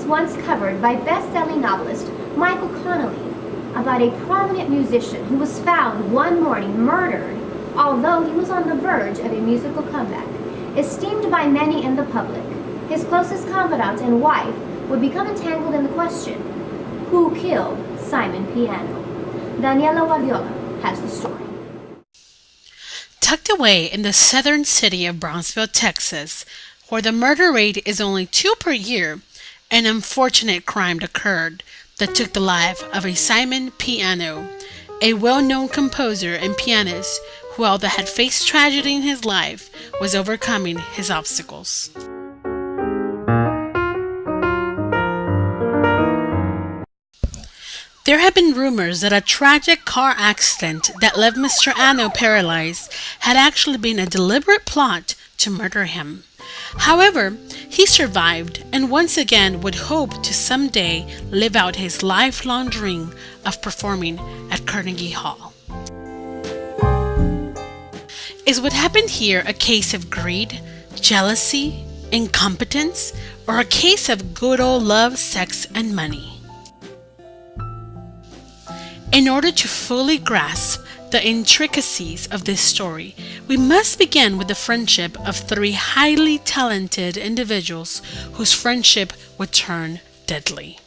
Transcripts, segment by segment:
once covered by best-selling novelist Michael Connelly about a prominent musician who was found one morning murdered, although he was on the verge of a musical comeback. Esteemed by many in the public, his closest confidant and wife would become entangled in the question, who killed Simon Piano? Daniela Guardiola has the story. Tucked away in the southern city of Brownsville, Texas, where the murder rate is only 2 per year, an unfortunate crime occurred that took the life of a Simon Piano, a well-known composer and pianist who, although had faced tragedy in his life, was overcoming his obstacles. There have been rumors that a tragic car accident that left Mr. Ano paralyzed had actually been a deliberate plot to murder him. However, he survived and once again would hope to someday live out his lifelong dream of performing at Carnegie Hall. Is what happened here a case of greed, jealousy, incompetence, or a case of good old love, sex, and money? In order to fully grasp the intricacies of this story, we must begin with the friendship of 3 highly talented individuals whose friendship would turn deadly.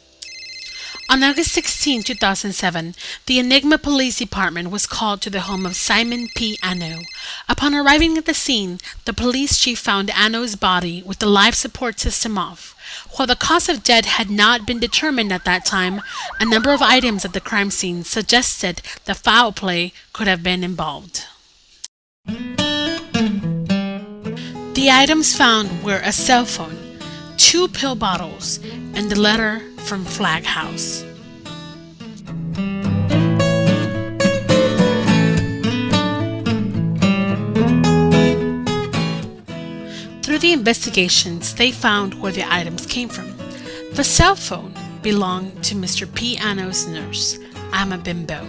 On August 16, 2007, the Enigma Police Department was called to the home of Simon P. Ano. Upon arriving at the scene, the police chief found Ano's body with the life support system off. While the cause of death had not been determined at that time, a number of items at the crime scene suggested that foul play could have been involved. The items found were a cell phone, 2 pill bottles, and a letter from Flag House. Through the investigations, they found where the items came from. The cell phone belonged to Mr. Piano's nurse, I'm a bimbo.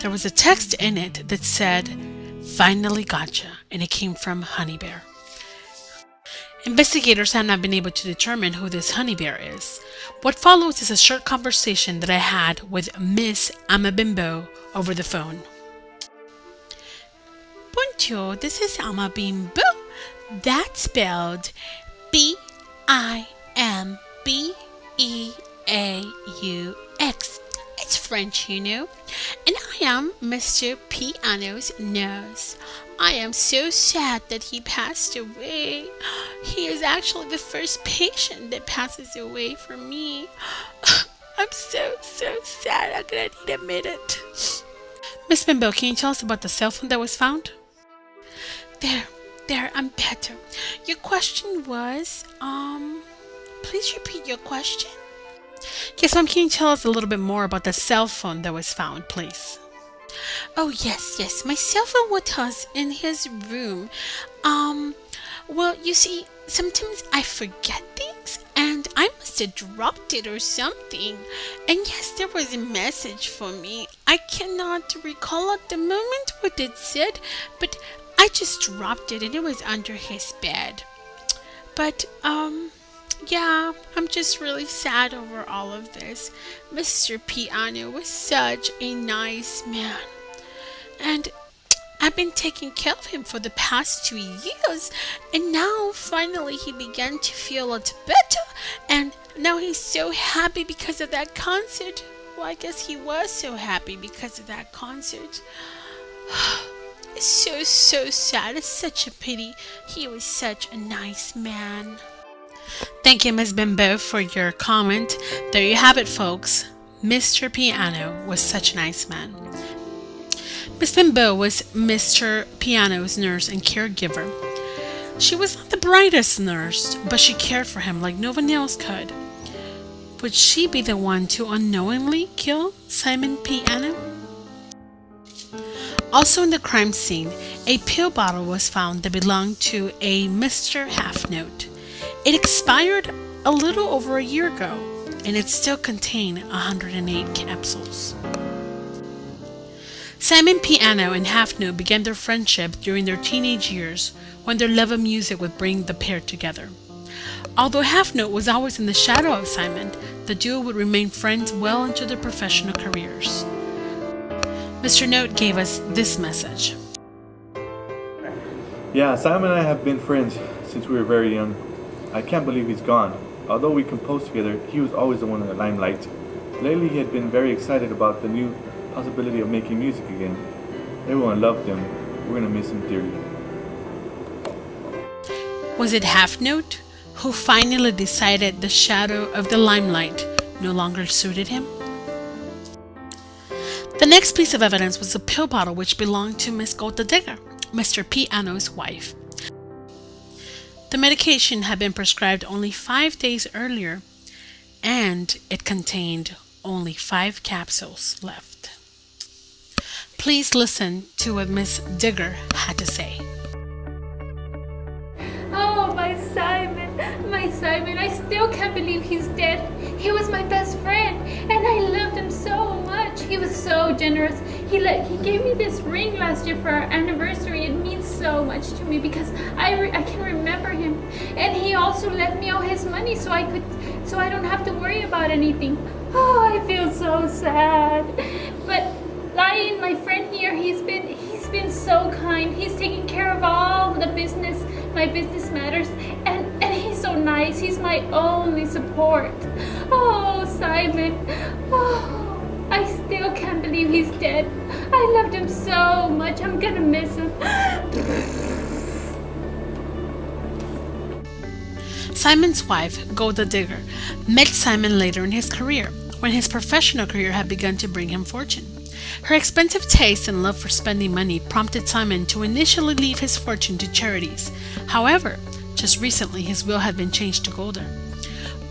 There was a text in it that said, "Finally gotcha," and it came from Honey Bear. Investigators have not been able to determine who this Honey Bear is. What follows is a short conversation that I had with Miss I'm a bimbo over the phone. Bonjour, this is Ama Bimbo. That's spelled Bimbeaux. It's French, you know. And I am Mr. Piano's nurse. I am so sad that he passed away. He is actually the first patient that passes away for me. I'm so sad. I'm gonna need a minute. Miss Bimbo, can you tell us about the cell phone that was found? There, I'm better. Your question was, please repeat your question. Yes, ma'am, can you tell us a little bit more about the cell phone that was found, please? Oh, yes, my cell phone was in his room. Well, you see, sometimes I forget things, and I must have dropped it or something. And yes, there was a message for me. I cannot recall at the moment what it said, but I just dropped it and it was under his bed. But, yeah, I'm just really sad over all of this. Mr. Piano was such a nice man. And I've been taking care of him for the past 2 years. And now, finally, he began to feel a lot better. And now he's so happy because of that concert. Well, I guess he was so happy because of that concert. It's so sad. It's such a pity. He was such a nice man. Thank you, Ms. Bimbo, for your comment. There you have it, folks. Mr. Piano was such a nice man. Miss Bimbo was Mr. Piano's nurse and caregiver. She was not the brightest nurse, but she cared for him like no one else could. Would she be the one to unknowingly kill Simon Piano? Also in the crime scene, a pill bottle was found that belonged to a Mr. Halfnote. It expired a little over a year ago, and it still contained 108 capsules. Simon Piano and Halfnote began their friendship during their teenage years when their love of music would bring the pair together. Although Half Note was always in the shadow of Simon, the duo would remain friends well into their professional careers. Mr. Note gave us this message. Yeah, Simon and I have been friends since we were very young. I can't believe he's gone. Although we composed together, he was always the one in the limelight. Lately, he had been very excited about the new possibility of making music again. Everyone loved him. We're gonna miss him dearly. Was it Half Note who finally decided the shadow of the limelight no longer suited him? The next piece of evidence was a pill bottle which belonged to Miss Gold the Digger, Mr. Piano's wife. The medication had been prescribed only 5 days earlier, and it contained only 5 capsules left. Please listen to what Miss Digger had to say. Oh, my Simon, I still can't believe he's dead. He was my best friend, and I loved him so much. He was so generous. He gave me this ring last year for our anniversary. It means so much to me because I can remember him. And he also left me all his money so I don't have to worry about anything. Oh, I feel so sad. But Lion, my friend here, he's been so kind. He's taking care of all my business matters, and he's so nice. He's my only support. Oh, Simon. Oh, I still can't believe he's dead. I loved him so much. I'm gonna miss him. Simon's wife, Gold the Digger, met Simon later in his career, when his professional career had begun to bring him fortune. Her expensive taste and love for spending money prompted Simon to initially leave his fortune to charities. However, just recently his will had been changed to Golda.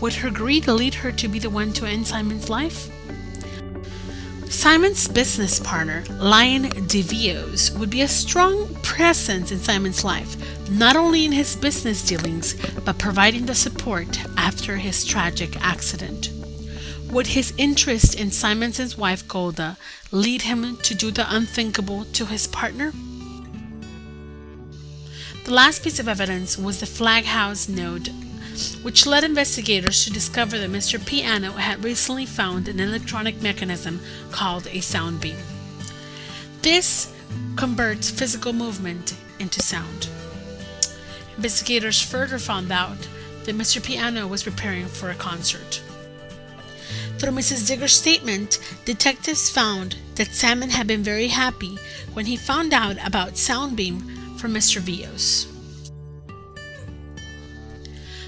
Would her greed lead her to be the one to end Simon's life? Simon's business partner, Lion DeVios, would be a strong presence in Simon's life, not only in his business dealings, but providing the support after his tragic accident. Would his interest in Simon's wife Golda lead him to do the unthinkable to his partner? The last piece of evidence was the flag house node, which led investigators to discover that Mr. Piano had recently found an electronic mechanism called a sound beam. This converts physical movement into sound. Investigators further found out that Mr. Piano was preparing for a concert. Through Mrs. Digger's statement, detectives found that Simon had been very happy when he found out about Soundbeam from Mr. Vios.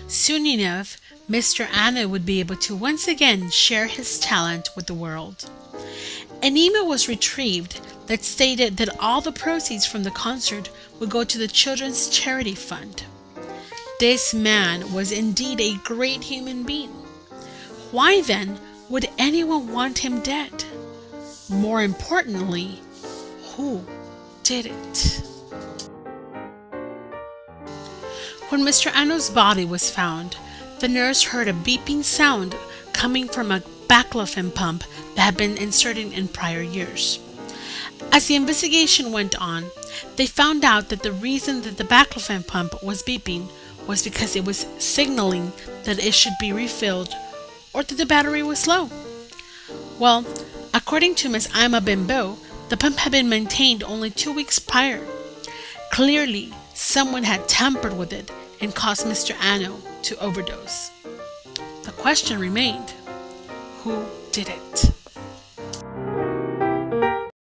Soon enough, Mr. Anna would be able to once again share his talent with the world. An email was retrieved that stated that all the proceeds from the concert would go to the Children's Charity Fund. This man was indeed a great human being. Why then would anyone want him dead? More importantly, who did it? When Mr. Ano's body was found, the nurse heard a beeping sound coming from a baclofen pump that had been inserted in prior years. As the investigation went on, they found out that the reason that the baclofen pump was beeping was because it was signaling that it should be refilled or that the battery was low. Well, according to Miss Ima Bimbo, the pump had been maintained only 2 weeks prior. Clearly, someone had tampered with it and caused Mr. Ano to overdose. The question remained, who did it?